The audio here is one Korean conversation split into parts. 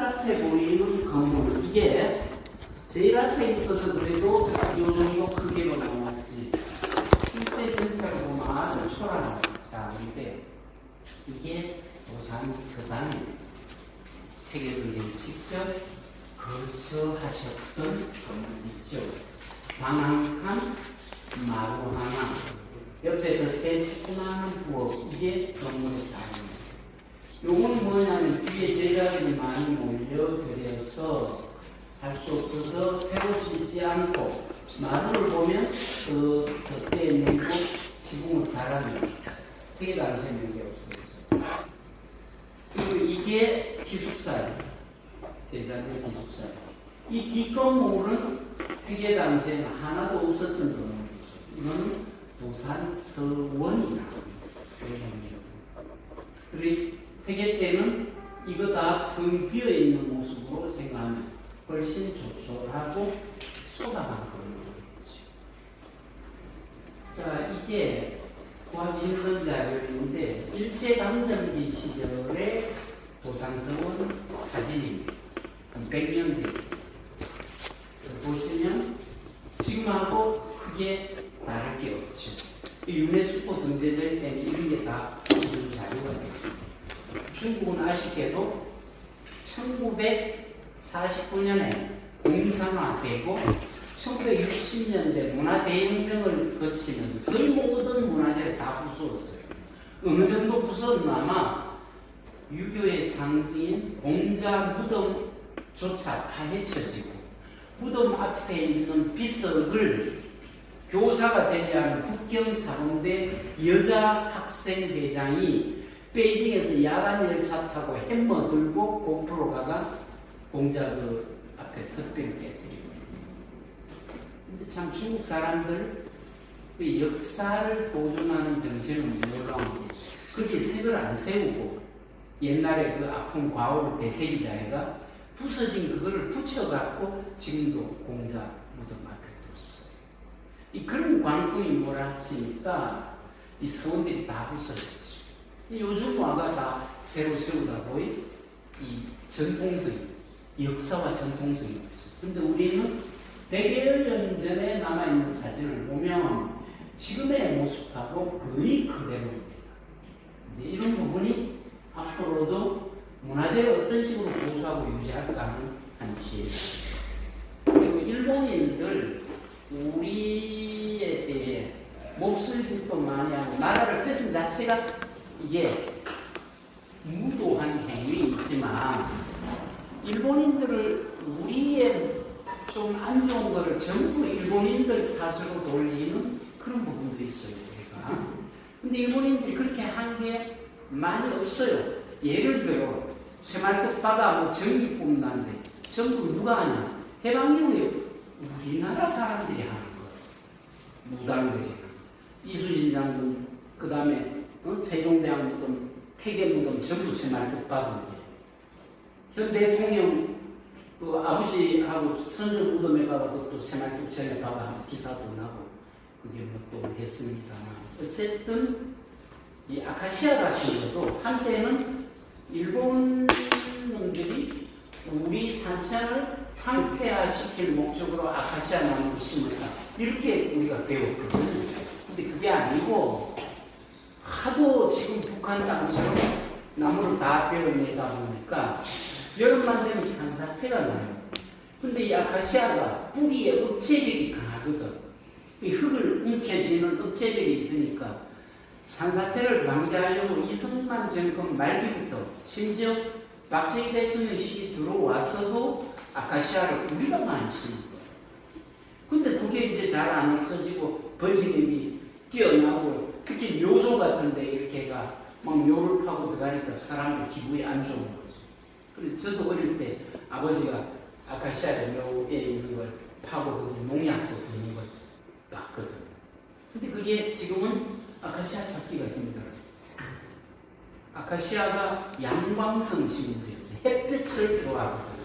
앞에 보이는 건물, 이게 제일 앞에 있어서 그래도 요 정도 크기로 나왔지. 실제 전체를 보면 아주 초라하다. 자, 근데 이게 도산 서당입니다. 태계 선생님이 직접 거처하셨던 건물이죠. 방 한 칸, 마루 하나, 옆에서 대추구나한 부엌, 이게 건물의 다입니다. 요건 뭐냐면 뒤에 제자들이 많이 몰려들여서 할 수 없어서 새로 짓지 않고 마루를 보면 그 곁에 내고 지붕을 달아냅니다. 되게 당시에는 게 없었어요. 그리고 이게 기숙사예요. 제자들 기숙사. 이 뒷건물은 되게 당시에는 하나도 없었던 건물이죠. 이거는 도산 서원이라고 합니다. 그리고 세계 때는 이거 다 텅 비어 있는 모습으로 생각하면 훨씬 조촐하고 쏟아간 건물이죠. 자, 이게 구하기 힘든 자료인데 일제강점기 시절의 도산서원 사진입니다. 한 100년 됐어요. 보시면 지금하고 크게 다를 게 없죠. 유네스코 등재될 때는 이런 게 다 이런 자료가 되죠. 중국은 아쉽게도 1949년에 공산화되고 1960년대 문화대혁명을 거치면서 거의 모든 문화재를 다 부수었어요. 어느 정도 부수었나마 유교의 상징인 공자 무덤조차 파헤쳐지고 무덤 앞에 있는 비석을 교사가 되려는 국경사범대 여자 학생회장이 베이징에서 야간 열차 타고 햄머 들고 고프로 가가 공자 그 앞에 석비를 깨뜨리고. 근데 참 중국 사람들 그 역사를 보존하는 정신은 놀라운 게 거기에 색을 안 세우고 옛날에 그 아픈 과오를 되새기자 해가 부서진 그거를 붙여갖고 지금도 공자 무덤 앞에 뒀어요. 이 그런 광풍이 몰아치니까 이 서원들이 다 부서졌죠. 요즘 와가 다 새로 세우다 보니 이 전통성이, 역사와 전통성이 없어요. 근데 우리는 100여 년 전에 남아있는 사진을 보면 지금의 모습하고 거의 그대로입니다. 이제 이런 부분이 앞으로도 문화재를 어떤 식으로 보수하고 유지할까 하는 한 지혜입니다. 그리고 일본인들 우리에 대해 몹쓸 짓도 많이 하고 나라를 뺏은 자체가 이게 무도한 행위이지만 일본인들을 우리의 좀 안 좋은 거를 전부 일본인들 탓으로 돌리는 그런 부분도 있어요. 우리가. 근데 일본인들이 그렇게 한 게 많이 없어요. 예를 들어 새말뚝 바다 뭐 전기 뿜는데 전부 누가 하냐? 해방 이후에 우리나라 사람들이 하는 거예요. 무당들이. 이수진 장군 그 다음에 세종대왕 무덤, 태계 무덤 전부 새말뚝 바다인데 현 대통령 그 아버지하고 선조 무덤에 가서 또 새말뚝 전에 바다 기사도 나고 그게 뭐 또 했습니다만 어쨌든 이 아카시아 같은 것도 한때는 일본 놈들이 우리 산천을 황폐화시킬 목적으로 아카시아 나무를 심었다 이렇게 우리가 배웠거든요. 근데 그게 아니고 하도 지금 북한 땅처럼 나무를 다 베어내다 보니까 여름만 되면 산사태가 나요. 근데 이 아카시아가 뿌리에 억제력이 강하거든. 이 흙을 움켜쥐는 억제력이 있으니까 산사태를 방지하려고 이승만 정권 말기부터 심지어 박정희 대통령 시기 들어와서도 아카시아를 우리가 많이 심은 거예요. 근데 그게 이제 잘 안 없어지고 번식력이 뛰어나고 특히 묘소 같은데 이렇게가 막 묘를 파고 들어가니까 사람들 기분이 안 좋은 거죠. 그래서 저도 어릴 때 아버지가 아카시아 묘에 있는 걸 파고 농약도 드는 걸 봤거든요. 근데 그게 지금은 아카시아 찾기가 힘들어요. 아카시아가 양광성 식물이었어요. 햇빛을 좋아하거든요.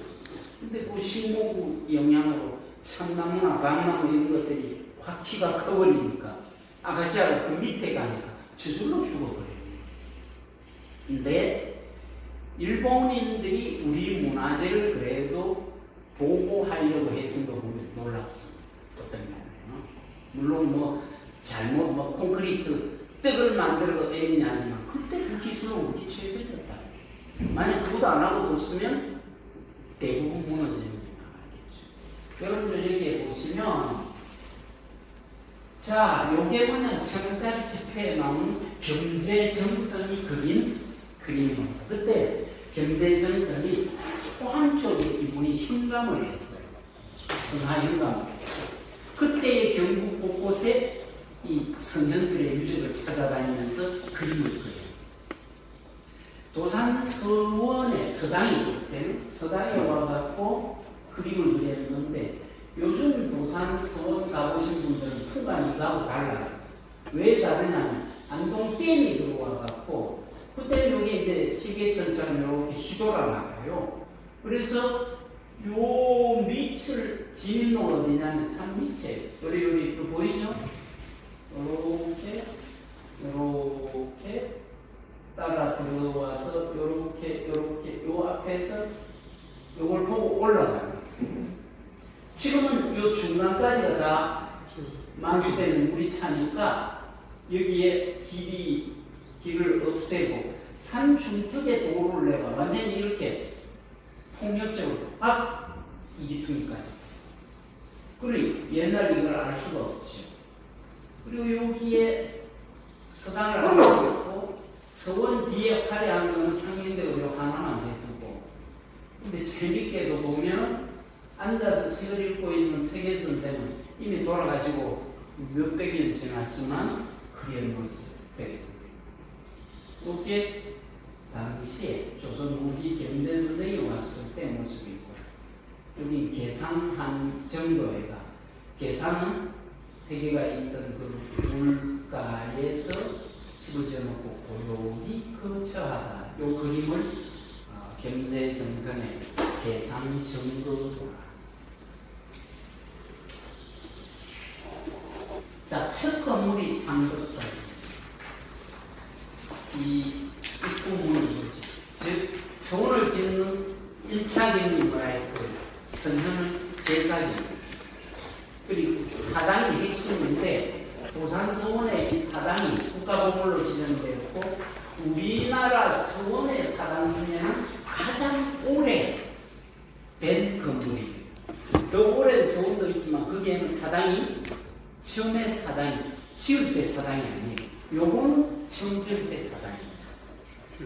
근데 그 식목우 영향으로 참나무나 밤나무 이런 것들이 확 키가 커버리니까 아카시아가 그 밑에 가니까 저절로 죽어버려요. 근데 일본인들이 우리 문화재를 그래도 보호하려고 했던 거 보면 놀랍습니다. 어떤 면에는. 물론 잘못 콘크리트 떡을 만들어 애냐지만 그때 그 기술은 우리 최선이었다. 만약 그것도 안 하고 뒀으면 대부분 무너지는 게 나가겠죠. 여러분들 여기에 보시면 자, 요게 뭐냐면 청자리 집회에 나온 경제정선이 그린 그림입니다. 그때 경제정선이 포항 쪽에 이분이 힘감을 했어요. 전하 힘감을 했어요. 그때의 경북 곳곳에 이 선현들의 유적을 찾아다니면서 그림을 그렸어요. 도산 서원의 서당이 그때는 서당에 와갖고 그림을 그렸는데 요즘 도산 서원 가보신 분들은 풍간이 나하고 달라요. 왜 다르냐면 안동댐이 들어와갖고 그때 여기 이제 시계천처럼 이렇게 휘돌아 나가요. 그래서 요 밑을 진로 어디냐면 산 밑에 요리 또 보이죠? 요렇게 따라 들어와서 요렇게 요 앞에서 요걸 보고 올라가요. 지금은 요 중간까지가 다 만수되는 물이 차니까 여기에 길을 없애고 산 중턱에 도로를 내가 완전히 이렇게 폭력적으로 이기퉁이까지. 그리고 옛날 이걸 알 수가 없죠. 그리고 여기에 서당을 하나 놓고 서원 뒤에 화려한 건 상인대로 하나만 해두고. 근데 재밌게도 보면 앉아서 책을 읽고 있는 퇴계 선생은 이미 돌아가시고 몇백 년 지났지만 그의 모습 퇴계 선생. 이게 당시에 조선 후기 경제 선생이 왔을 때 모습이고요. 여기 계산한 정도에가 계산은 퇴계가 있던 그 물가에서 집을 지어놓고 고요히 거처하다. 이 그림을 경제정선의 계산 정도도라. 자, 첫 건물이 상덕사입니다. 이 입구문을 즉 서원을 짓는 1차 경이 뭐라 했어요? 선현을 제사입니다. 그리고 사당이 핵심인데 도산서원의 이 사당이 국가보물로 지정되었고 우리나라 서원의 사당 중에는 가장 오래 된 건물입니다. 더 오랜 서원도 있지만 거기에는 사당이 처음에 사당이 지을 때 사당이 아니에요. 요거는 처음 지을 때 사당입니다.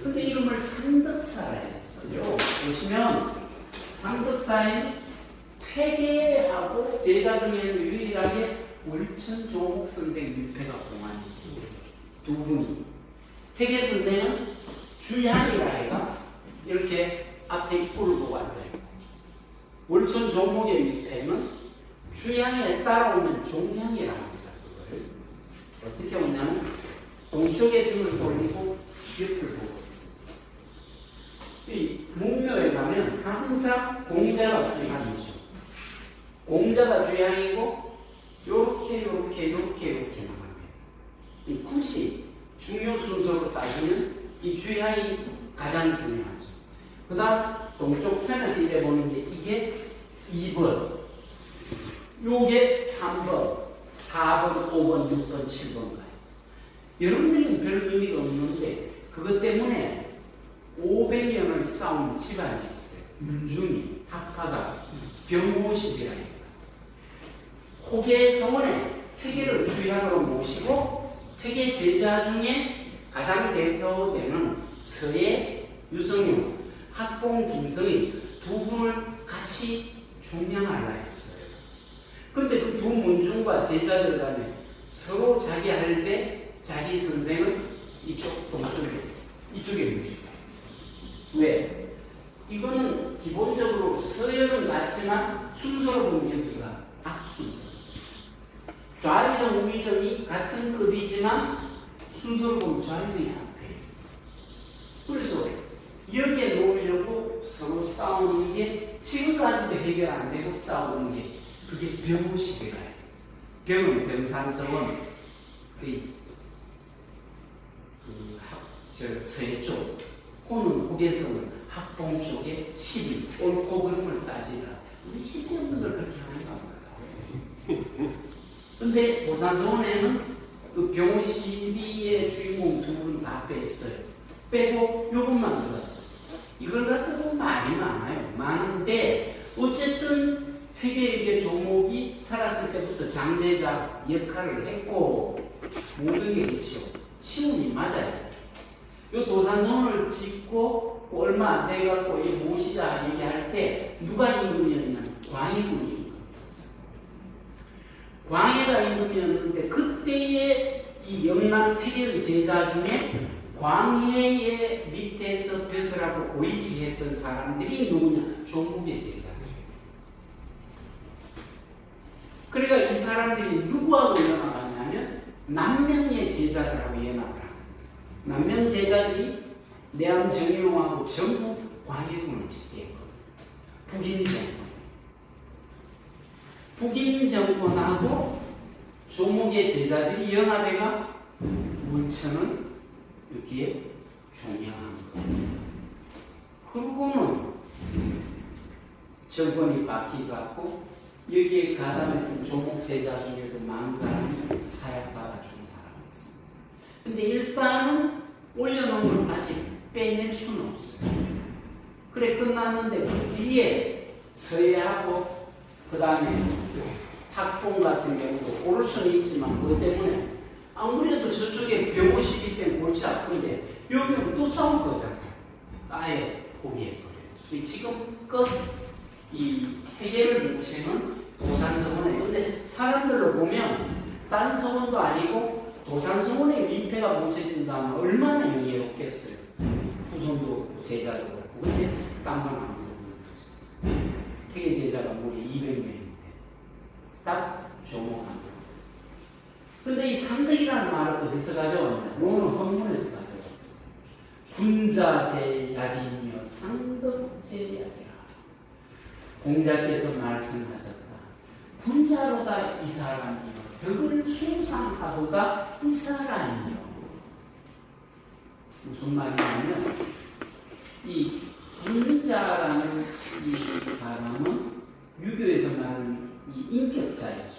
근데 이름을 상덕사라 했어요. 보시면 상덕사에는 퇴계하고 제자 중에는 유일하게 월천조목 선생 유패가 공안이 있어요. 두 분이. 퇴계 선생은 주향이라 해가 이렇게 앞에 입구를 보고 앉아요. 월천조목의 유패는 주향에 따라오는 종향이라 합니다. 그걸 어떻게 오냐면 동쪽에 등을 돌리고 옆을 보고 있습니다. 이 문묘에 가면 항상 공자가 주향이죠. 공자가 주향이고 요렇게 나갑니다. 이 굳이 중요 순서로 따지면 이 주향이 가장 중요하죠. 그 다음 동쪽 편에서 이래 보는 게 이게 2번, 요게 3번, 4번, 5번, 6번, 7번 가요. 여러분들은 별 의미가 없는데 그것 때문에 500년을 싸운 집안이 있어요. 문중이, 학파가, 병호식이라니까. 호계성원에 퇴계를 주향으로 모시고 퇴계 제자 중에 가장 대표되는 서예, 유성룡, 학봉, 김성인 두 분을 같이 중량하려 했어요. 그런데 그 두 문중과 제자들 간에 서로 자기 할배, 자기 선생은 이쪽 동쪽에, 이쪽에 모시다. 왜? 이거는 기본적으로 서열은 같지만 순서로 보면 여기가 악순서. 좌의정, 우의정이 같은 급이지만 순서로 보면 좌의정이 앞에. 그래서 여기에 놓으려고 서로 싸우는 게 지금까지도 해결 안 되고 싸우는 게 그게 병호식이라요. 병은 병산성은 서해 쪽, 호는 호계성은 학봉 쪽에 12 옳고 그름을 따지라. 우리 시대 없는 걸 그렇게 하는 겁니다. 근데 도산서원에는 그 병 시비의 주인공 두 분 다 뺐어요. 빼고 요것만 들었어요. 이걸 갖고도 말이 많아요. 많은데 어쨌든 퇴계에게 조목이 살았을 때부터 장제자 역할을 했고 모든 게 그렇죠. 시운이 맞아요. 요 도산서원을 짓고 얼마 안 돼갖고 이 모시자 얘기할 때 누가 임금이었냐면 광해군이 임금이었어요. 광해가 임금이었는데 그때의 이 영남 퇴계의 제자 중에 광해의 밑에서 벼슬하고 고위직했던 사람들이 누구냐? 조목의 제자들. 그러니까 이 사람들이 누구하고 연합하냐면 남명의 제자들하고 연합을 합니다. 남명 제자들이 내암 정일홍하고 전국 광해군을 지지했거든. 북인 정권. 북인 정권하고 조목의 제자들이 연합해가 문천은 여기에 중요한 거예요. 그러고는 정권이 바뀌갖고 여기에 가담했던 조목 제자 중에도 많은 사람이 사약받아 준 사람이 있습니다. 근데 일단은 올려놓은 걸 다시 빼낼 수는 없어요. 그래 끝났는데 그 뒤에 서예하고 그 다음에 학봉 같은 경우도 오를 수는 있지만 그것 때문에 아무래도 저쪽에 병호 시기 때문에 골치 아픈데 여기는 또 싸울 거잖아요. 아예 포기해버려요. 지금껏 이 해계를 모시는 도산서원에 근데 사람들로 보면 딴 서원도 아니고 도산서원에 민폐가 모셔진다면 얼마나 영예롭겠어요. 후손도 제자도 그렇고 근데 딴건 안 모르셨어요. 태계 제자가 무려 200명인데 딱 조목한 근데 이 상덕이라는 말을 어디서 가져왔냐? 오늘 헌문에서 가져왔어요. 군자제약이며 상덕제약이라. 공자께서 말씀하셨다. 군자로다 이 사람이요. 덕을 숭상하도다 이 사람이요. 무슨 말이냐면 이 군자라는 이 사람은 유교에서 말하는 이 인격자예요.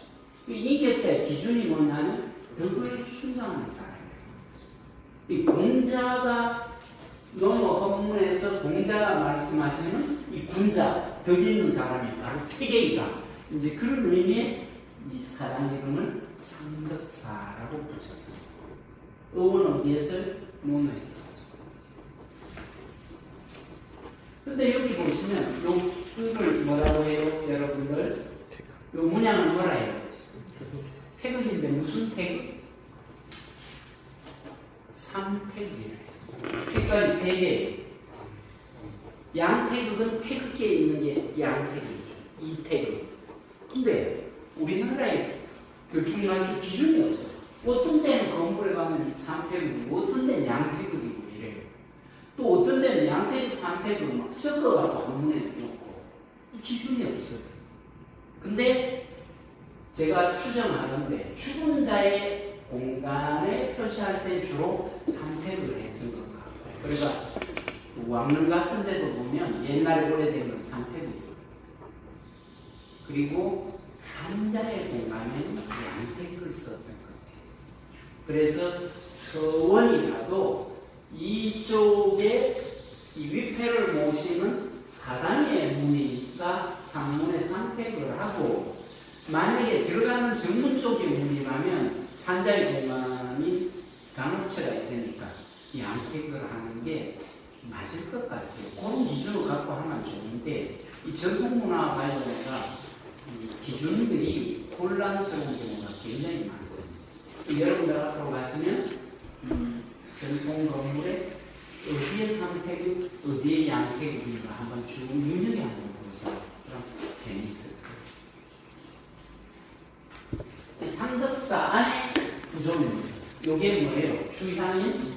그 인격자의 기준이 뭐냐면 덕을 숭상하는 사람이에요. 이 공자가 너무 헌문에서 공자가 말씀하시는 이 군자, 덕 있는 사람이 바로 태계이다. 이제 그런 의미의 이 사람 이름을 상덕사라고 붙였어요. 어원은 어디에서? 논어에서. 근데 여기 보시면 요 글을 뭐라고 해요, 여러분들? 요 문양은 뭐라 해요? 태극인데 무슨 태극? 삼태극이에요. 색깔이 세 개예요. 양태극은 태극기에 있는 게 양태극이죠. 이태극. 근데 우리나라에 들쭉날쭉 기준이 없어요. 어떤 데는 건물에 가면 삼태극이고 어떤 데는 양태극이고 이래요. 또 어떤 데는 양태극, 삼태극 막 섞어가지고 한문에 놓고 기준이 없어요. 근데 제가 추정하는데 죽은 자의 공간에 표시할 때 주로 삼태극을 했던 것 같아요. 그러니까 왕릉 같은 데도 보면 옛날에 오래된 건 삼태극이에요. 그리고 산자의 공간에는 양태극을 썼던 것 같아요. 그래서 서원이라도 이쪽에 이 위패를 모시는 사당의 문이니까 상문에 삼태극을 하고 만약에 들어가는 정문 쪽의 문이라면 산자의 공간이 강업체가 있으니까 양태극을 하는 게 맞을 것 같아요. 그런 기준을 갖고 하면 좋은데 이 전통문화 관련해서 기준들이 혼란스러운 경우가 굉장히 많습니다. 여러분들 앞으로 가시면 전통 건물에 어디에 삼태극, 어디에 양태극인가 한번 쭉 눈여겨 한번 보세요. 그럼 재미있을 거예요. 상덕사 안에 구조입니다. 이게 뭐예요? 주향인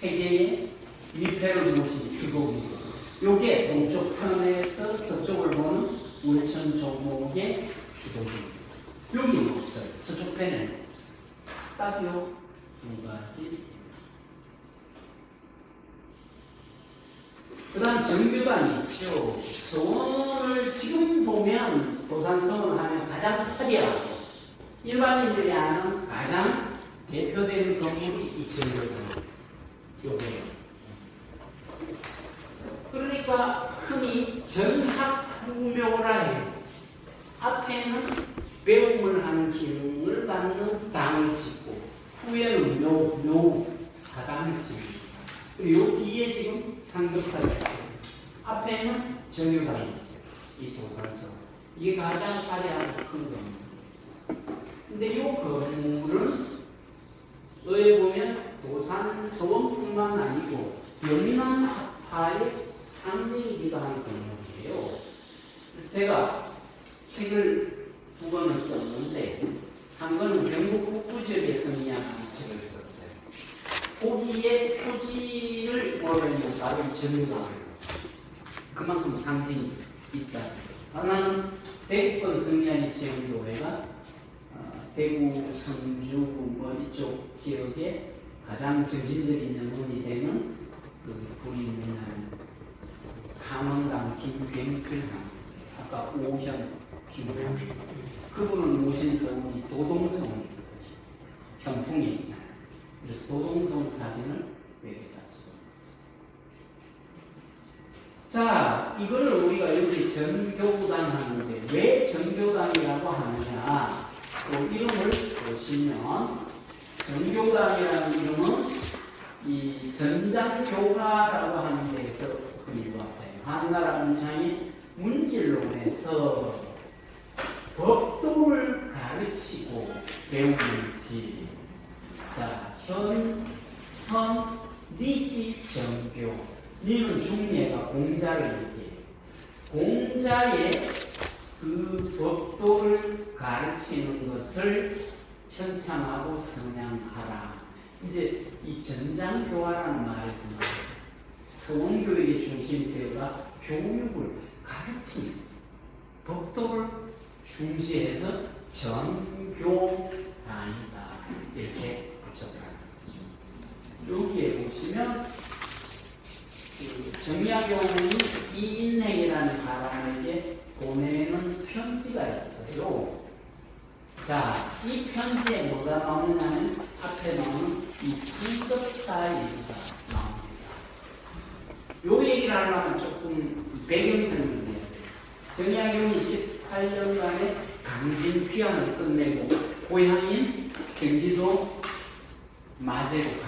퇴계의 위패를 모신 주곡이고 이게 동쪽 편에서 서쪽을 보는 울천 종목의 주곡입니다. 여기는 없어요. 서쪽 편에는 없어요. 딱 요 두 가지. 그 다음 정교단이 있죠. 서원을 지금 보면 도산서원 하면 가장 화려하고 일반인들이 아는 가장 대표되는 건물이 이 정교단. 요게요. 그러니까 흔히 전학후묘라 해요. 앞에는 배움을 하는 기능을 갖는 당을 짓고 후에는 사당을 짓습니다. 그리고 요 뒤에 지금 상급사가 있고 앞에는 정유당이 있어요. 이 도산서. 이게 가장 화려하고 큰 건물. 근데 이 건물은 어에 보면 도산서원뿐만 아니고 영남학파의 상징이기도 한 건물이에요. 그래서 제가 책을 2권을 썼는데 한 권은 경북 북부지역에 성리학하는 책을 썼어요. 거기에 토지를 모르는 바로 정유당. 그만큼 상징이 있다. 하나는 대구권 성리학의 지역교회가 대구, 성주, 뭐 이쪽 지역에 가장 정신적인 영혼이 되는 그 부인이나 함원당 김병필당, 아까 오현 주변 그분은 모신성이 도동성 현풍에 있잖아요. 그래서 도동성 사진을 여기다 찍어놨어요. 자, 이거를 우리가 여기 정교당 하는데 왜 정교당이라고 하느냐? 이름을 보시면 정교당이라는 이름은 이 전장교화라고 하는 데에서 흔히 왔어요. 한나라 원창이 문질론에서 법도를 가르치고 배우는지. 자, 현, 선, 니지, 정교. 니는 중례가 공자를 얘기해요. 공자의 그 법도를 가르치는 것을 편찬하고 성냥하라. 이제 이 전장교화라는 말에서 서원교육의 중심되어가 교육을 가르치는 법도를 중시해서 전교단이다. 이렇게 붙였다는 거죠. 여기에 보시면 정약용이 이인행이라는 사람에게 보내는 편지가 있어요. 자, 이 편지에 뭐가 나오냐면 앞에 나오는 이 상급사의 얘기가 나옵니다. 요 얘기를 하려면 조금 배경설명을 해야 돼요. 정약용이 18년간의 강진 귀환을 끝내고 고향인 경기도 마제로 갑니다.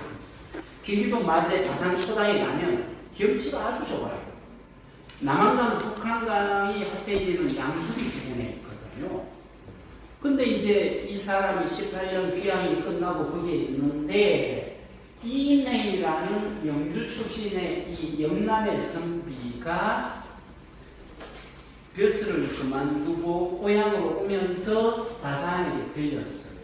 경기도 마제 다산 초당에 가면 경치가 아주 좋아요. 남한강 북한강이 합해지는 양수비 부근에 있거든요. 근데 이제 이 사람이 18년 귀향이 끝나고 거기에 있는데 이인행이라는 영주 출신의 이 영남의 선비가 벼슬을 그만두고 고향으로 오면서 다산에게 들렸어요.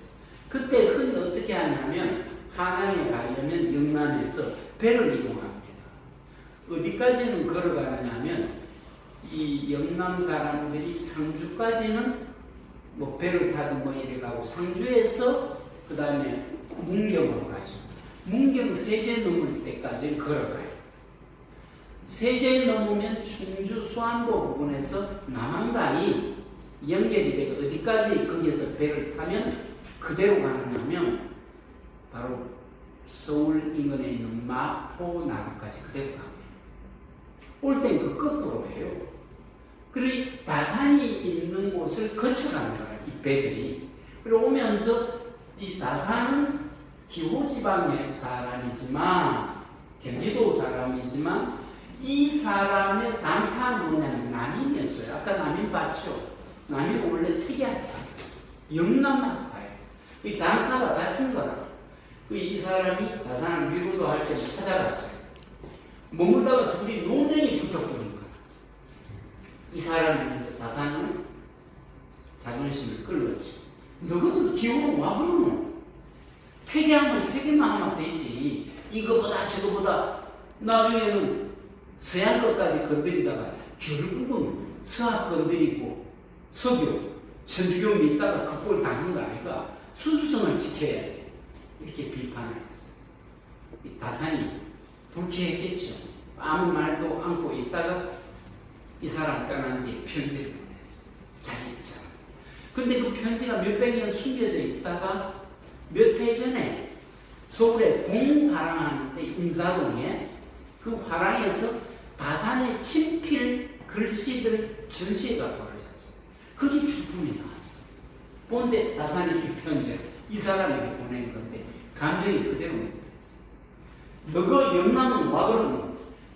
그때 흔히 어떻게 하냐면 하남에 가려면 영남에서 배를 이용합니다. 어디까지는 걸어가느냐면 이 영남 사람들이 상주까지는 뭐 배를 타든 뭐 이래 가고 상주에서 그 다음에 문경으로 가죠. 문경 세제 넘을 때까지 걸어가요. 세제 넘으면 충주 수안도 부근에서 남한강이 연결이 되고 어디까지 거기에서 배를 타면 그대로 가느냐면 바로 서울 인근에 있는 마포나루까지 그대로 갑니다. 올 땐 그 거꾸로 해요. 그리고 다산이 있는 곳을 거쳐가는 거예요. 이 배들이. 그리고 오면서 이 다산은 기호지방의 사람이지만 경기도 사람이지만 이 사람의 단파는 뭐냐면 남인이었어요. 아까 남인 봤죠? 남인은 원래 특이하다. 영남학파예요. 이 단파가 같은 거라. 이 사람이 다산을 밀고도 할 때 찾아갔어요. 머물다가 둘이 논쟁이 붙어버린 거야. 이 사람이 다산은 자존심을 끌었죠. 너희들 기호로 와보면 퇴계하면 퇴계만 하면 되지. 이거보다 저거보다 나중에는 서양 것까지 건드리다가 결국은 서학 건드리고 서교, 천주교 믿다가 그 꼴 당한 거 아니까 수수성을 지켜야지. 이렇게 비판을 했어요. 다산이 불쾌했겠죠. 아무 말도 않고 있다가 이 사람 떠난 뒤에 편지를 보냈어. 자기 입장. 근데 그 편지가 몇백 년 숨겨져 있다가 몇 해 전에 서울에 공화랑하는데 인사동에 그 화랑에서 다산의 친필 글씨들 전시회가 벌어졌어요. 거기 주품이 나왔어. 본데 다산의 이 편지 이 사람에게 보낸 건데 감정이 그대로 맺어있어. 너가 영남은 와 그러면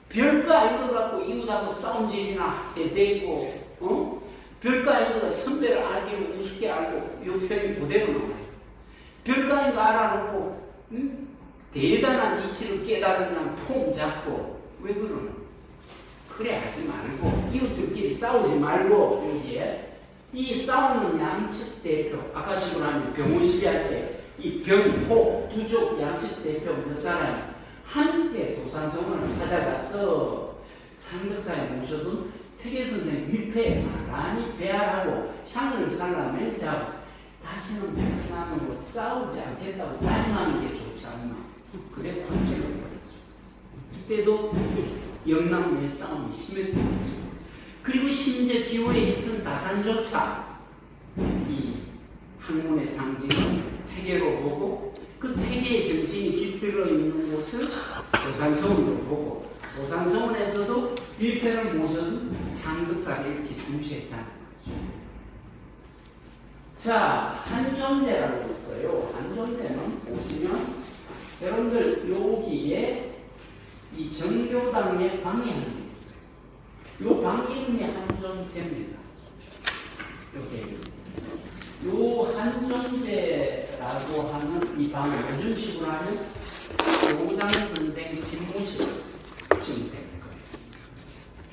별거 아닌 것 갖고 이웃하고 싸운 집이나 해대고 별거 아닌 거 선배를 알기로 우습게 알고 이 편이 그대로 나와요. 별거 아닌 거 알아놓고 대단한 이치를 깨달으면 폼 잡고 왜 그러는? 그래 하지 말고 이웃들끼리 싸우지 말고 여기에 이 싸우는 양측 대표 아까 식으로 하면 병호시비 할 때 이 병호 두쪽 양측 대표 몇 사람이 함께 도산서원을 찾아가서 상덕사에 모셔둔 태계 선생 위패에 나란히 배알하고 향을 살라 맹세하고 다시는 베트남으로 싸우지 않겠다고 다짐하는 게 좋지 않나. 그래 관계를 벌였죠. 그때도 영남의 싸움이 심했던 거죠. 그리고 심지어 기호에 있던 다산조차 이 학문의 상징을 태계로 보고 그 태계의 정신이 깃들어 있는 곳을 도산서원으로 보고 도산서원에서도 위패를 모셔둔 상덕사를 이렇게 중시했다는 거죠. 자, 한존대라고 있어요. 한존대는 보시면 여러분들 여기에 이 정교당의 방이 하나 있어요. 이 방 이름이 한존제입니다. 이렇게 요 한존제라고 하는 이 방을 무슨 식으로 하면 교장 선생 집무실 지금 되는 거예요.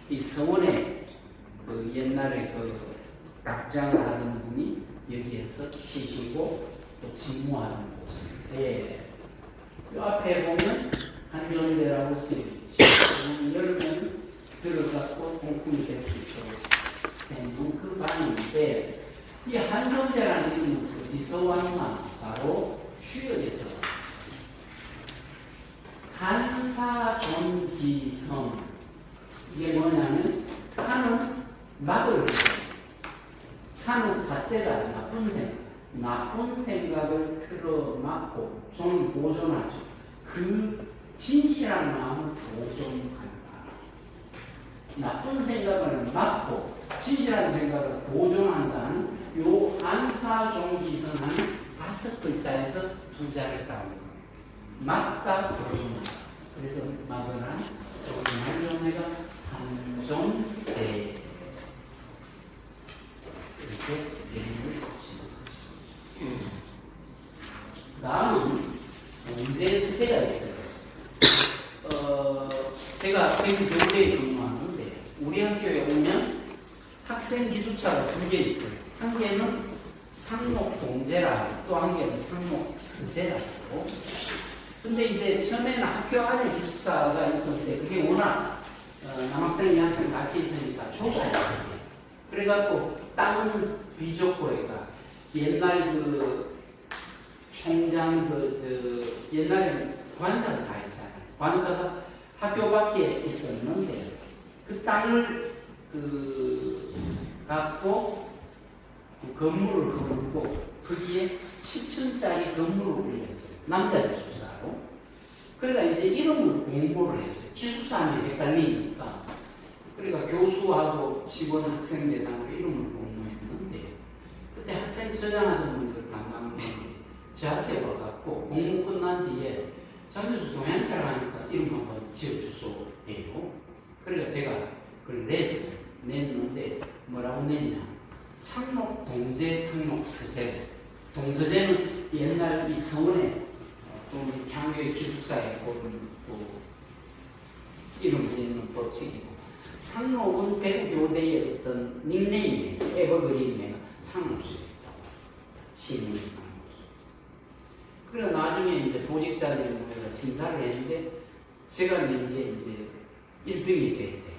이 서원에 그 옛날에 그 답장을 하던 분이 여기에서 쉬시고 또 직무하는 곳인데 이 앞에 보면 한존대라고 쓰여있죠. 열면 들어가고 공품이 될 수 있도록 그 방인데 이 한존대라는 이름은 어디서 왔나? 바로 휴역에서 왔습니다. 한사존기성 이게 뭐냐면 한은 막을 사는 사태가 나쁜 생각을 틀어막고 좀 보존하죠. 그 진실한 마음을 보존한다. 나쁜 생각을 막고 진실한 생각을 보존한다는 요 한사존기성하는 5글자에서 2자를 따온 거예요. 막다 보존한다. 그래서 막으란 한존해가 한존제 이렇게 이름을 붙이는 거죠. 다음은 문제 세대가 있어요. 제가 교대에 근무하는데 우리 학교에 오면 학생 기숙사가 2개 있어요. 한 개는 상록동제라 또 한 개는 상록서제라고. 근데 이제 처음에는 학교 안에 기숙사가 있었는데 그게 워낙 남학생, 여학생 같이 있으니까 좁아요. 그래갖고 땅은 비좁고 애가 옛날 그 총장 옛날에 관사가 다 있잖아요. 관사가 학교 밖에 있었는데 그 땅을 갖고 건물을 걸고 거기에 10층짜리 건물을 올렸어요. 남자 기숙사로. 그러니까 이제 이름을 공모를 했어요. 기숙사 하면 헷갈리니까. 그러니까 교수하고 직원 학생 대상으로 이름을 공모했는데 그때 학생 처장하던 분들 담당한 분이 저한테 와갖고 공모 끝난 뒤에 장교수 동양차를 하니까 이름 한번 지어주소 해요. 그러니까 제가 그걸 냈어요. 냈는데 뭐라고 냈냐. 상록동제, 상록서제. 동서제는 옛날 이 서원에 또 향교의 기숙사에 꼽은 이름 짓는 법칙이고 상록은 배구교대의 어떤 닉네임이에요. 에버그린이에요. 상록수있다고 했어요. 시민이 상록수있어. 그래 나중에 이제 보직자들이 모여서 심사를 했는데 제가 낸 게 이제 1등이 됐대요.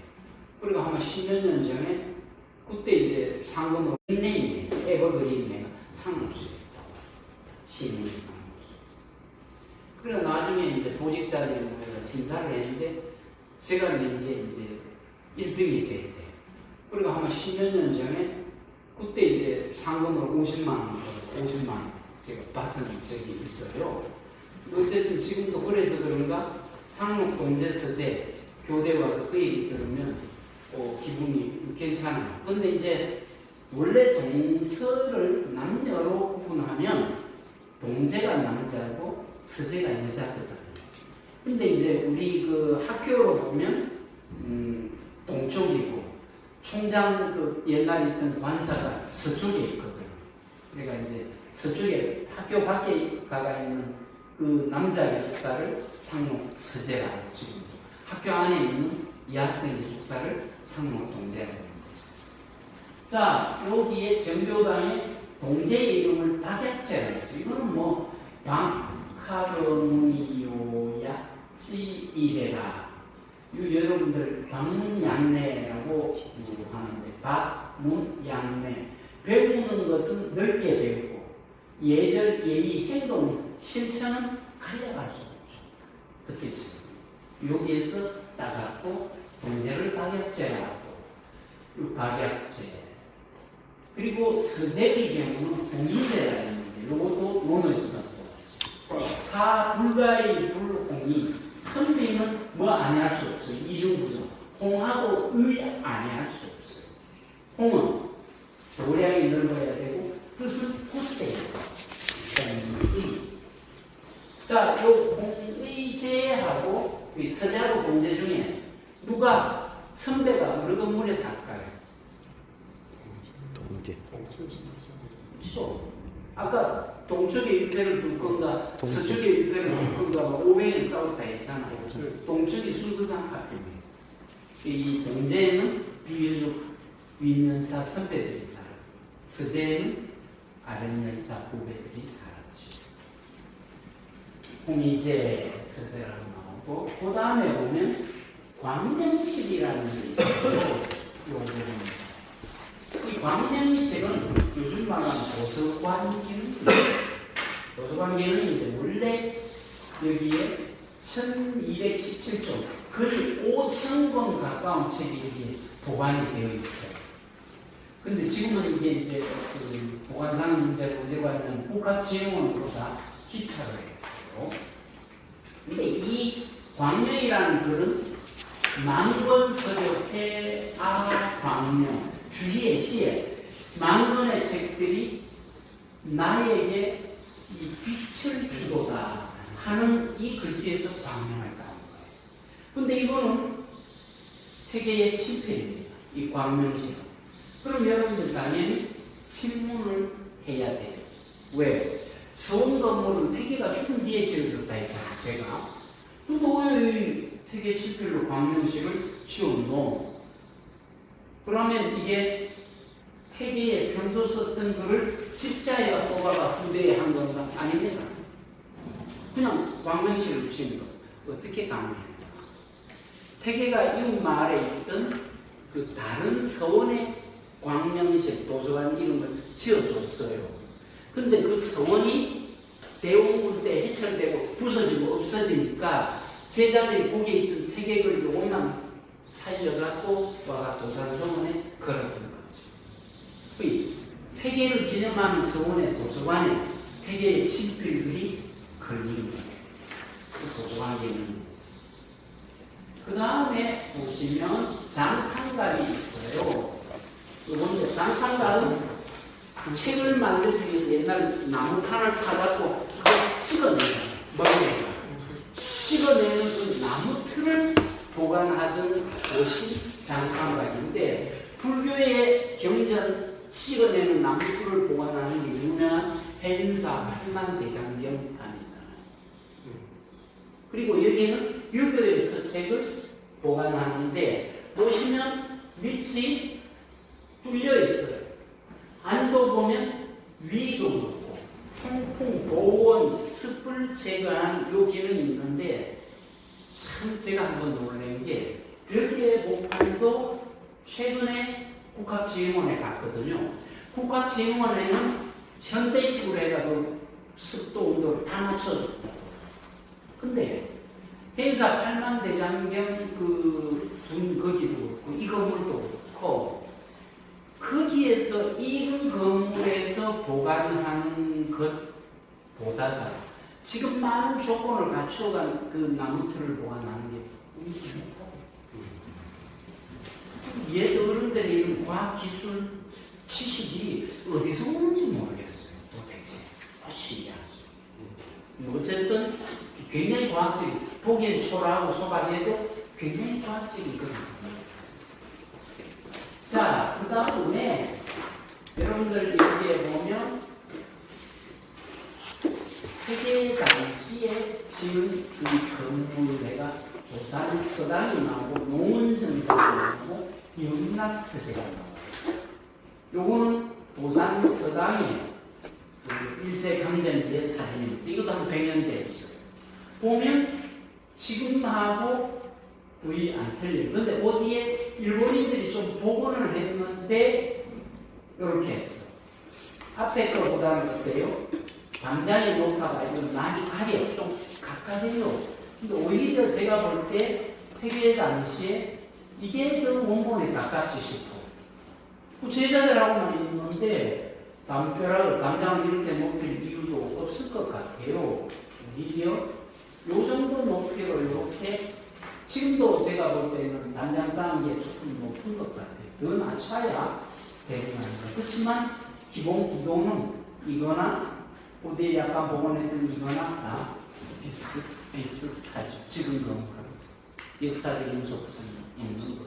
그리고 아마 10몇 년 전에 그때 이제 상금으로 닉네임이에요. 에버그린이에요. 상록수있다고 했어요. 시민이 상록수있어. 그래 나중에 이제 보직자들이 모여서 심사를 했는데 제가 낸 게 이제 1등이 됐대. 그리고 아마 10몇 년 전에 그때 이제 상금으로 50만 원 제가 받은 적이 있어요. 어쨌든 지금도 그래서 그런가 상록 동제 서재 교대 와서 그 얘기 들으면 기분이 괜찮아요. 근데 이제 원래 동서를 남녀로 구분하면 동제가 남자고 서재가 여자거든요. 근데 이제 우리 그 학교로 보면 동쪽이고 총장 그 옛날에 있던 관사가 서쪽에 있거든요. 그러니까 이제 서쪽에 학교 밖에 가가 있는 그 남자 기숙사를 상록 서재라고 지금 학교 안에 있는 여학생 기숙사를 상록 동제라고 하는 것이었어요. 자, 여기에 정교당의 동제 이름을 박약제라고 했어요. 이거는 뭐 방카르무니요 약지이래라. 여러분들 방문양례라고 하는데 방문양례 배우는 것은 넓게 배우고 예절, 예의, 행동, 실천은 가려갈 수 없죠. 그 뜻이에요. 여기에서 따갖고 동제를 박약제라고 박약제 그리고 서재의 경우는 공인제라 있는데 이것도 논어에서 들어가죠. 사불가의 불공이 선비는 뭐 아니할 수 없어요. 이중구조 홍하고 의 아니할 수 없어요. 홍은 도량이 넓어야 되고 뜻은 굳세요. 자, 요 공의제하고 서재하고 동제 중에 누가 선배가 어느 건물에 살까요? 동제. 그렇죠. 아까 동쪽에 일패를 둘 건가 서쪽에 일패를 둘 건가 500년 싸웠다 했잖아요. 동쪽이 순서상 바뀝니다. 이 동제에는 비교적 윗연차 선배들이 살아요. 서재에는 아랫연차 후배들이 살았죠. 홍의제 서재라고 나오고 그 다음에 보면 광명식이라는 게 있어요. 이 광명식은 요즘 말하는 도서관 기능입니다. 도서관 기능인데 원래 여기에 1217종 거의 5,000권 가까운 책이 여기에 보관이 되어 있어요. 근데 지금은 이게 이제 그 보관상 문제로 올려가 있는 국가지원으로 다 기타를 했어요. 근데 이 광명이라는 글은 만권서적 해아 광명 주희의 시에 만권의 책들이 나에게 이 빛을 주도다 하는 이 글귀에서 광명을 따온 거예요. 근데 이거는 태계의 침패입니다. 이 광명시는. 그럼 여러분들 당연히 친문을 해야 돼요. 왜? 서원 건물은 태계가 죽은 뒤에 지어졌다 했잖아요. 제가. 근데 왜 태계 침필로 광명식을 지었노? 그러면 이게 태계에 평소 썼던 글을 집자에다 뽑아가 후대에 한 건가? 아닙니다. 그냥 광명식을 지은 거. 어떻게 가능해요? 태계가 이웃 마을에 있던 그 다른 서원의 광명식 도서관 이름을 지어줬어요. 근데 그 서원이 대원군 때 해체되고 부서지고 없어지니까 제자들이 거기에 있던 태계를 조금만 살려갖고 와가 도산서원에 걸었던 거죠. 태계를 기념하는 서원의 도서관에 태계의 친필들이 걸린 거예요. 그 도서관 기능. 그 다음에 보시면 장판갈이 있어요. 이건 장판갈은 책을 만들기 위해서 옛날 나무 판을 타갖고 찍어내잖아요. 머리에다가. 찍어내는 그 나무 틀을 보관하던 것이 장판갈인데 불교의 경전 찍어내는 나무 틀을 보관하는 게 유명한 해인사 한만대장경판이잖아요. 그리고 여기는 유교의 서책을 보관하는데 보시면 밑이 뚫려 있어요. 안도 보면 위도 높고 통풍, 보온, 습을 제거하는 요 기능이 있는데 참 제가 한번 놀란 게 여기에 목판도 최근에 국학지휘원에 갔거든요. 국학지휘원에는 현대식으로 해가지고 습도 온도를 다 맞춰줬다고. 근데 행사 8만 대장경 거기도 그렇고 이 건물도 그렇고 거기에서 이 건물에서 보관하는 것보다가 지금 많은 조건을 갖추어간 그 나무틀을 보관하는 게 우리지 못하고 옛 어른들의 이런 과학기술 지식이 어디서 오는지 모르겠어요. 도대체 신기하죠. 어쨌든 굉장히 과학적인, 보기엔 초라하고 소박해도 굉장히 과학적인 그런 겁니다. 자, 그 다음에 여러분들 여기에 보면 세계 당시에 지은 이 건물 내가 도산서당이 나오고 농원정사가 나오고 영락서재가 나와요. 요거는 도산서당이에요. 일제강점기의 사진입니다. 이것도 한 100년 됐어요. 보면 지금하고 거의 안 틀려요. 그런데 어디에 일본인들이 좀 복원을 했는데 이렇게 했어. 앞에 거보다는 어때요? 담장의 높아가 이건 많이 가려. 좀 가까워요. 근데 오히려 제가 볼 때 퇴계 당시에 이게 더 원본에 가깝지 싶어. 그 제자들하고만 있는데 담벼락을 담장을 이렇게 높일 이유도 없을 것 같아요. 오히려 요 정도 높이로 이렇게 지금도 제가 볼 때는 담장 쌓은 게 조금 높은 것 같아요. 더 낮춰야 되는 거 아닌가. 그렇지만 기본 구도는 이거나 어디에 약간 복원했던 이거나 다 비슷하죠. 지금 거는 역사적인 속성이 있는 거죠.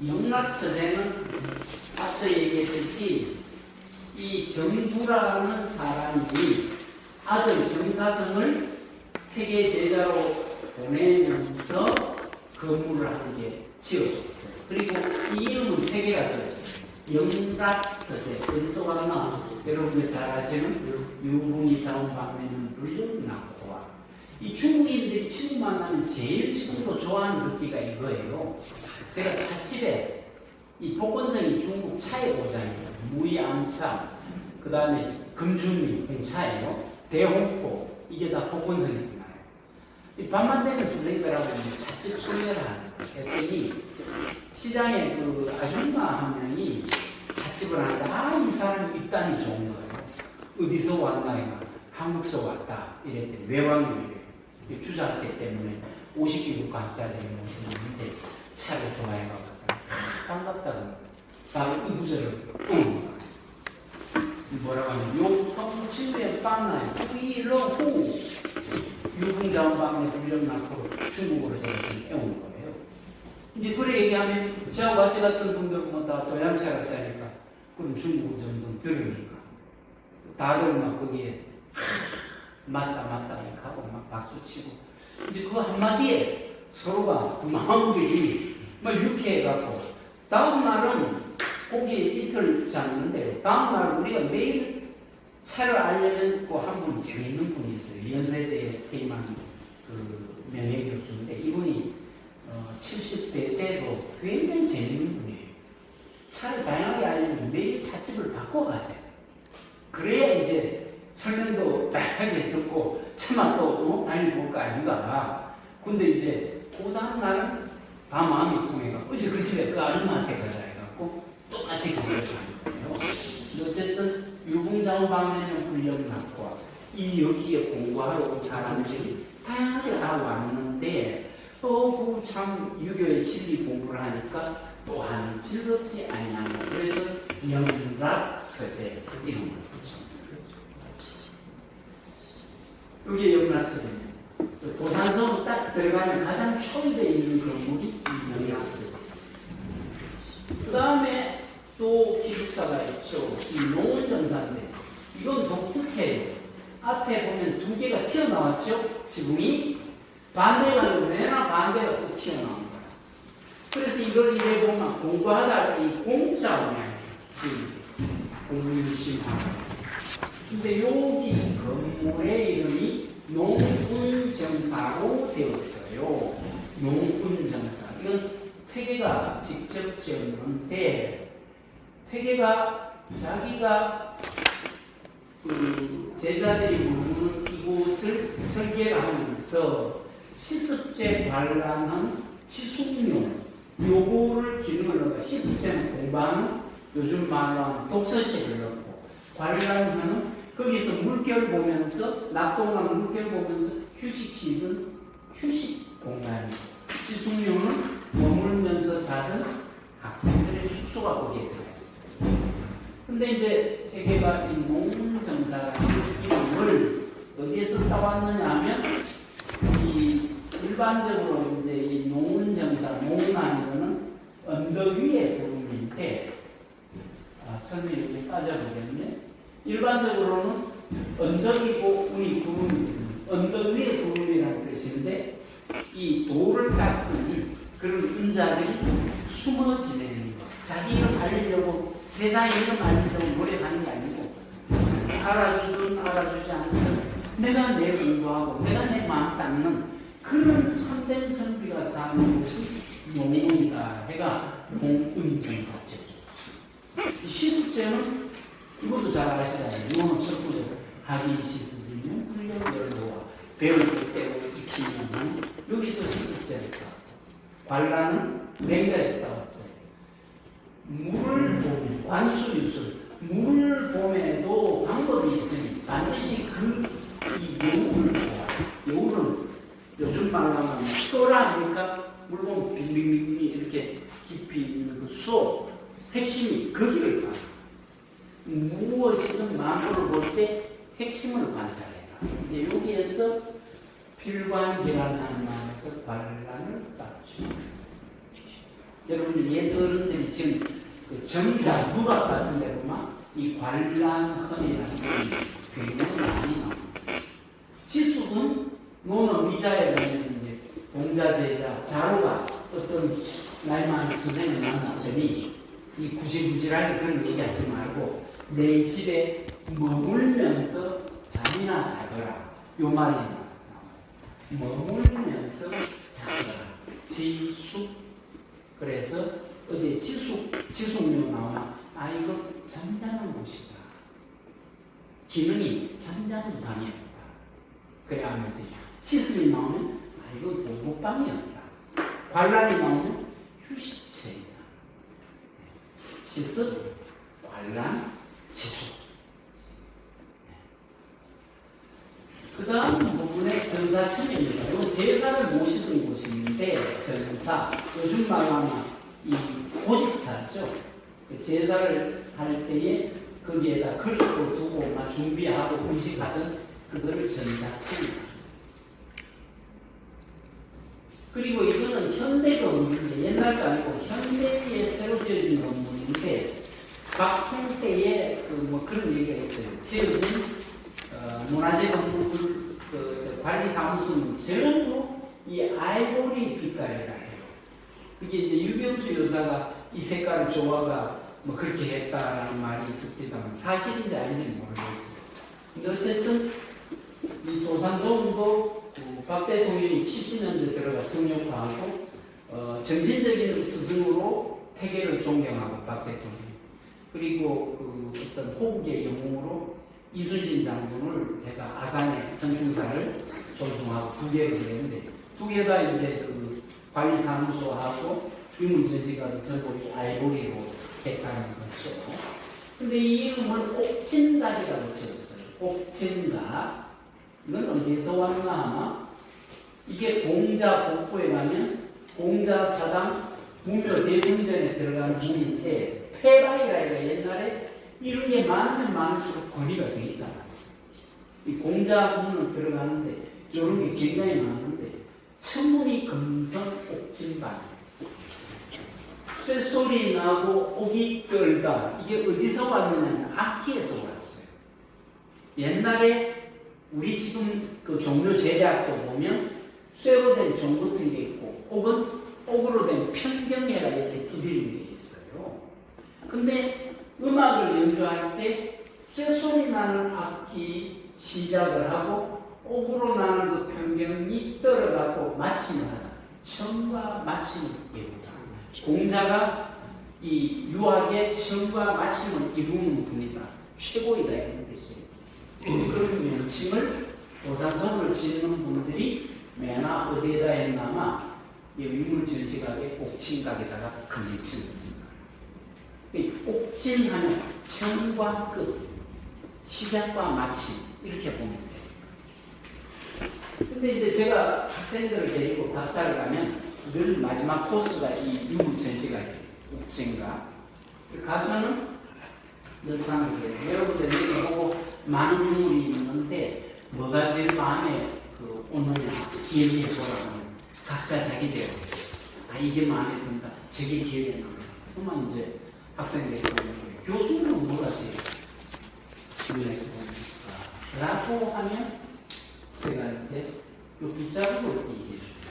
영락서재는 앞서 얘기했듯이 이 정부라는 사람이 아들 정사성을 퇴계 제자로 보내면서 건물을 한 개 지어줬어요. 그리고 이 이름은 세 개가 들었어요. 영락서재, 어디서 왔나? 여러분들 잘 아시는 유붕이 자원방면은 물려나고와 이 중국인들이 친구 만나면 제일 친구도 좋아하는 걷기가 이거예요. 제가 찻집에 이 복건성이 중국 차의 고장이에요. 무이암차, 그 다음에 금준리 등 차예요. 대홍포, 이게 다 복건성에서 나요. 이 밤만 되면 선생님들하고 찻집 소개를 했더니 시장에 그 아줌마 한 명이 찻집을 하는데 이 사람 입담이 좋은 거예요. 어디서 왔나 이가 한국서 왔다 이랬더니 왜 왔노 이래요. 주작기 때문에 50kg 가짜리 오시는데 차를 좋아해가지고 반갑다고 바로 이 구절을 뭐라고 하냐면 용성침에 빵나요 위러후 유흥자원방에 불려놨고 중국어로 제가 지금 애운 거예요. 이제 그래 얘기하면 저하고 같이 갔던 분들 뭐 다 도양차 같자니까 그럼 중국어 정도 들으니까 다들 막 거기에 맞다 이렇게 하고 막 박수치고 이제 그 한마디에 서로가 그 마음들이 막 유쾌해갖고 다음날은 거기에 이틀 잤는데 다음날 우리가 매일 차를 알려면 한 분 재미있는 분이 있어요. 연세대에 퇴임한 그 명예교수인데 이분이 70대 때도 굉장히 재미있는 분이에요. 차를 다양하게 알려면 매일 찻집을 바꿔가세요. 그래야 이제 설명도 다양하게 듣고 차마 또 다녀볼까 아닌가. 근데 이제 그 다음날은 다 마음이 통해가 어제 그 집에 그 아줌마한테 가자 해갖고 똑같이 거기를 가는 거예요. 어쨌든 유붕자원방면에는 훈련학과 이 여기에 공부하러 온 사람들이 다양하게 다 왔는데 또 참 유교의 진리 공부를 하니까 또한 즐겁지 않냐고 그래서 영락서재 이런 걸 붙여요. 여기에 영락서재입니다. 도산서로 딱 들어가면 가장 초입에 있는 건물이 영락서재. 그 다음에 또 기숙사가 있죠. 이 농원정사인데 이건 독특해요. 앞에 보면 두 개가 튀어나왔죠. 지붕이 반대가 내나 반대가 또 튀어나온 거야. 그래서 이걸 이래 보면 공부하다가 이 공짜오냐 지금 공부 열심히 하고. 근데 여기 건물의 이름이 농군정사로 되었어요. 농군정사. 이건 퇴계가 직접 지었는데 퇴계가 자기가 그 제자들이 머무는 이곳 이곳을 설계를 하면서 시습제 관람은 지숙용 요거를 기능을 넣어 시습제는 공부하는 요즘 말로 하는 독서실을 넣고 관람하는 거기서 물결 보면서 낙동강 물결 보면서 휴식실은 휴식 공간이고 지숙용은 머물면서 자는 학생들의 숙소가 거기에 들어가 있어요. 근데 이제 회계가 이 농문정사라는 이름을 어디에서 따왔느냐 하면 이 일반적으로 이제 이 농문정사, 농난이는 언덕 위의 구름인데 설명이 이렇게 따져보겠네. 일반적으로는 언덕이고 운이 구름이 언덕 위의 구름이라는 뜻인데 이 돌을 깎으니 그런 은자들이 숨어 지내는 것. 자기 이름 알리려고 세상 이름 알리려고 노력하는 게 아니고 알아주든 알아주지 않든 내가 내 공부하고 내가 내 마음 닦는 그런 참된 선비가 사는 곳이 농문이다 해가 농은정사제죠. 시습제는 이것도 잘 아시잖아요. 이거는 철구죠. 하기 시습이면 훈련열로와 배울 때 빼고 익히면 여기서 시습제를 따왔고 관라는 맹자에서 따왔어요. 물을 보면 관수유술 물을 봄에도 방법이 있으니 반드시 이 여울을 보아요. 여울은 요즘 말로 하면 쏘라 하니까 물 보면 빙빙빙 이렇게 깊이 있는 그 쏘 핵심이 거기를 봐요. 무엇이든 만물을 볼 때 핵심을 관찰해라. 이제 여기에서 필관기라는 말에서 관란을 따르죠. 여러분 옛어른들이 지금 그 정자 누락 같은 데 보면 이 관란헌이라는 게 굉장히 많이 나옵니다. 지숙은 노는 미자에 보면 이제 공자제자 자로가 어떤 나이 많은 선생을 만났더니 이 구질구질하게 그런 얘기하지 말고 내 집에 머물면서 잠이나 자거라. 요 말이 나와요. 머물면서 자거라. 지숙. 그래서 어디 지숙용 나오나 이거 잠자는 곳이다. 기능이 잠자는 방이었다. 그래 하면 되죠. 시습이 나오면 이거 공부방이었다. 관람이 나오면 휴식처이다. 시습, 관람, 지숙. 그 다음 부분에 전사층입니다. 이거 제사를 모시는 곳인데 전사, 요즘 말로 하면 이 고직사죠. 제사를 할 때에 거기에다 걸고 두고 준비하고 음식하던 그거를 전사층입니다. 그리고 이거는 현대 건물인데 옛날 거 아니고 현대에 새로 지어진 건물인데 박통 때에 그런 얘기가 있어요. 지어진 문화재 건물 관리사무소는 전부 이 아이보리 빛깔이라 해요. 그게 이제 유병수 여사가 이 색깔을 좋아가 그렇게 했다라는 말이 있었지만 사실인지 아닌지 모르겠어요. 근데 어쨌든 이 도산소음도 박 대통령이 70년대 들어가 성역화하고 정신적인 스승으로 태계를 존경하고 박 대통령 그리고 어떤 호국의 영웅으로 이순신 장군을 제가 아산의 선충사를 존중하고 두 개를 했는데 두 개가 이제 관리사무소하고 유문전지가 전부 아이보리로 했다는 거죠. 근데 이 이름을 옥진각이라고 지었어요. 옥진각. 이건 어디에서 왔나 하나? 이게 공자 복부에 가면 공자 사당 무묘 대승전에 들어가는 문인데 폐방이라 옛날에 이런 게 많으면 많을수록 권위가 되어 있다. 이 공자 문은 들어가는데 이런 게 굉장히 많은데 천문이 금성 옥진방 쇠소리 나고 옥이 끌다 이게 어디서 왔느냐면 악기에서 왔어요. 옛날에 우리 지금 그 종료 제대학도 보면 쇠로 된 종 같은 게 있고 옥은 옥으로 된 편경회가 이렇게 두드리는 게 있어요. 근데 음악을 연주할 때 쇠소리 나는 악기 시작을 하고 옥으로 나는 그 편경이 떨어가고 마침을 하다. 처음과 마침을 이루다. 공자가 이 유학의 처음과 마침을 이루는 분이다. 최고이다 이런 뜻이에요. 그런 명칭을 도산서를 짓는 분들이 맨 앞 어디에다 했나마 유물 전시각에 옥진각에다가 금을 쳤습니다. 옥진하면 처음과 끝, 시작과 마침 이렇게 보면 돼요. 근데 이제 제가 학생들을 데리고 답사를 가면 늘 마지막 코스가 이 유물 전시각이에요. 옥진각. 가서는 늘상 그래요. 여러분들 여기 보고 많은 유물이 있는데 뭐가 제일 마음에 오느냐 얘기해 보라고 각자 자기대로 이게 마음에 든다 저게 기억에 남다 그러면 이제 학생들이 보는 거예요. 교수는 뭐가 제일 눈에 보니까 라고 하면 제가 이제 요 빗자루를 얘기해 줍니다.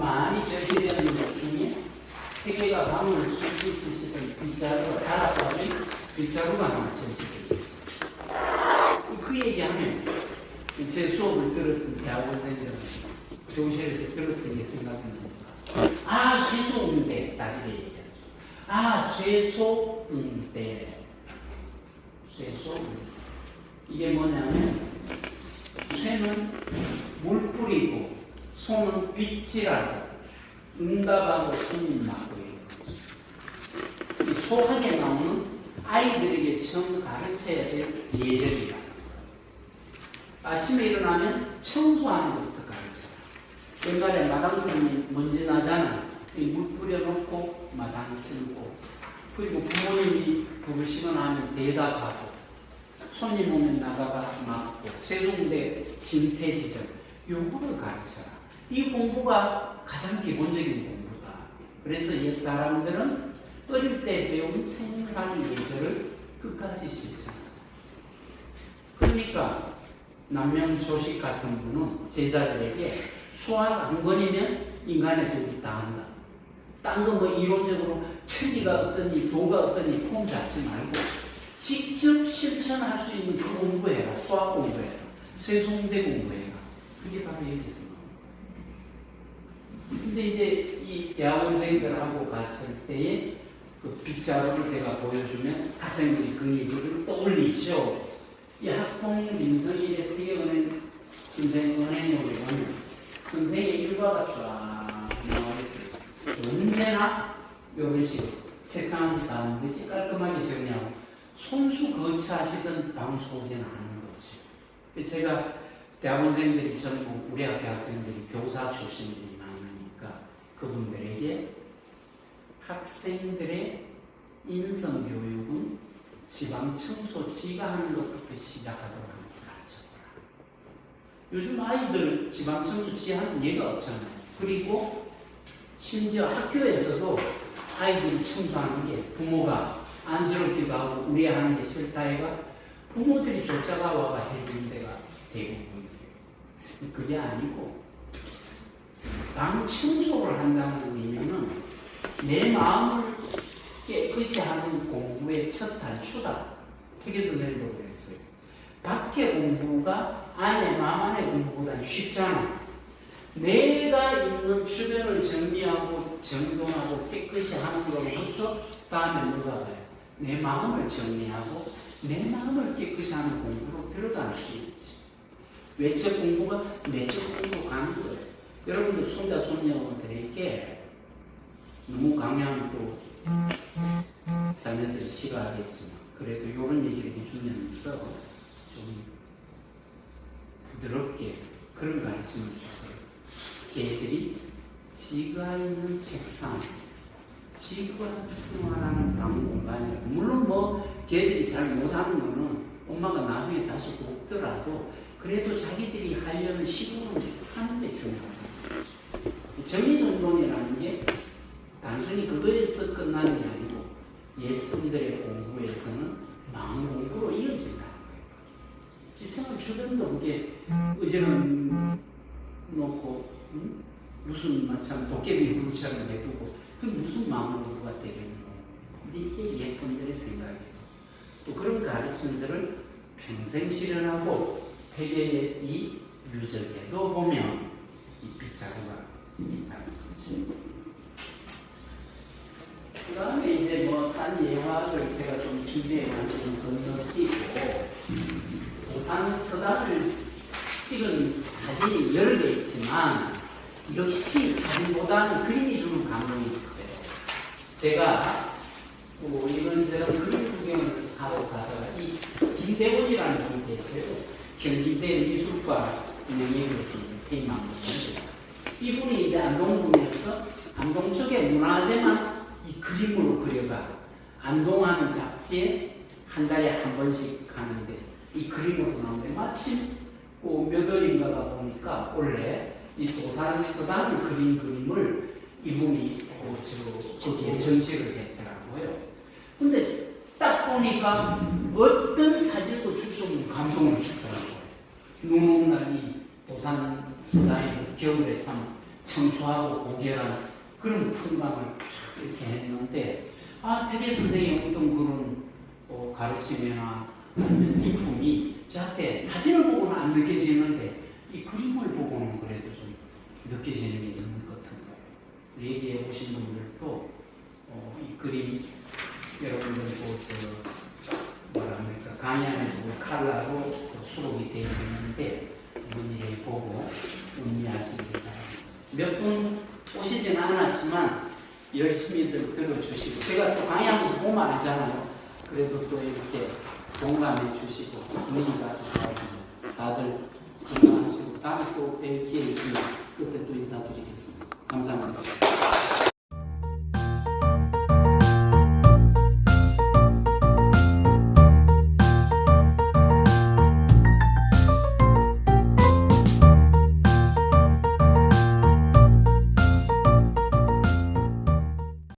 많이 전시되는 것 중에 세계가 방을 숨기 쓰시던 빗자루가 달아가면 빗자루가 하나 전시되어 있어요. 그 얘기하면 제 수업을 들었던 대학원생들은 교실에서 들었던 게 생각납니다. 쇠소음대 딱 이렇게 얘기하죠. 쇠소음대. 쇠소음대. 이게 뭐냐면 쇠는 물 뿌리고 소는 빗질하고 응답하고 손님 맡고 이런 거죠. 이 소학에 나오는 아이들에게 처음 가르쳐야 될 예절이다. 아침에 일어나면 청소하는 것부터 가르쳐요. 옛날에 마당스님이 먼지 나잖아. 물 뿌려놓고 마당 쓸고 그리고 부모님이 부르시거나 하면 대답하고 손님 오면 나가가 맡고 세종대 진퇴지정 요거를 가르쳐라. 이 공부가 가장 기본적인 공부다. 그래서 옛사람들은 어릴 때 배운 생활 예절을 끝까지 실천하자. 그러니까 남명조식 같은 분은 제자들에게 수학 한 권이면 인간의 독이 다 한다. 딴 거 뭐 이론적으로 천리가 어떠니 도가 어떠니 폼 잡지 말고 직접 실천할 수 있는 그 공부해라. 수학 공부해라. 세종대 공부해라. 그게 바로 여기서 근데 이제 이 대학원생들하고 갔을 때에 그 빗자루를 제가 보여주면 학생들이 그 얘기를 떠올리죠. 이 학봉 민성일의 세계은행 선생 은행으로 보면 선생의 일과가 쫙 나와 있어요. 언제나 이런 식으로 책상 쌓는 듯이 깔끔하게 정리하고 손수 거치하시던 방소제는 하는 거죠. 제가 대학원생들이 전부 우리 학교 학생들이 교사 출신들이 많으니까 그분들에게 학생들의 인성교육은 지방 청소 지가 하는 것부터 시작하도록 가르쳐보라. 요즘 아이들 지방 청소 지 하는 예가 없잖아요. 그리고 심지어 학교에서도 아이들이 청소하는 게 부모가 안쓰럽기도 하고 우리 하는 게 싫다 해가 부모들이 쫓아가 와가 해주는 데가 대부분이에요. 그게 아니고 방 청소를 한다는 의미는 내 마음을 깨끗이 하는 공부의 첫 단추다. 특히 선생님도 그랬어요. 밖의 공부가 안에 마음 안의 공부보다는 쉽잖아. 내가 있는 주변을 정리하고 정돈하고 깨끗이 하는 것부터 다음에 뭐가 가요? 내 마음을 정리하고 내 마음을 깨끗이 하는 공부로 들어갈 수 있지. 외적 공부가 내적 공부로 가는 거예요. 여러분들 손자 손녀들에게 너무 강요하면 또 자녀들이 싫어하겠지만 그래도 이런 얘기를 해주면서 좀 부드럽게 그런 가르침을 주세요. 걔들이 지가 있는 책상, 지가 생활하는 방 공간이라고. 물론 뭐 걔들이 잘 못하는 거는 엄마가 나중에 다시 돕더라도 그래도 자기들이 하려는 시도는 하는 게 중요하다. 정리정돈이라는 게 단순히 그거에서 끝나는 게 아니고 예술들의 공부에서는 마음 공부로 이어진다는 거예요. 생활 주변도 그게 의지는 놓고 무슨 마찬 도깨비 물처럼 내두고 그게 무슨 마음 공부가 되겠노. 이제 이게 예쁜들의 생각이에요. 또 그런 가르침들을 평생 실현하고 폐계의 이 유적에도 보면 이 빗자루가 있다는 거죠. 그 다음에 이제 뭐 딴 예화를 제가 좀 준비해 가지고 건너뛰고 도산 서당 도산을 찍은 사진이 여러 개 있지만 역시 사진보다는 그림이 주는 감동이 있어요. 제가 이런저런 그림 구경을 하러 가다가 이 김대원이라는 분이 계세요. 경기대 미술과 명예를 퇴임한 분인데 이분이 이제 안동구에서 안동 쪽의 문화재만 이 그림으로 그려가 안동하는 잡지에 한 달에 한 번씩 하는데 이 그림으로 나오는데 마침 몇 월인가가 보니까 원래 이 도산서당 그림을 이분이 거기에 전시를 했더라고요. 근데 딱 보니까 어떤 사진도 줄 수 없는 감동을 주더라고요. 눈 오는 날 이 도산서당의 겨울에 참 청초하고 고결한 그런 풍광을 쫙 이렇게 했는데 되게 선생님 어떤 그런 가르침이나 아니면 인품이 저한테 사진을 보고는 안 느껴지는데 이 그림을 보고는 그래도 좀 느껴지는 게 있는 것 같은 거예요. 얘기해 보신 분들도 이 그림 여러분들 강의안에 칼라로 수록이 되어 있는데 이번 일 보고 음미하시기 바랍니다. 몇 분 오시지는 않았지만 열심히들 들어주시고 제가 또 강의하면서 보면 알잖아요. 그래도 또 이렇게 공감해 주시고 분위기가 아주 좋았습니다. 다들 건강하시고 다음에 또 뵐 기회 있으면 그때 또 인사드리겠습니다. 감사합니다.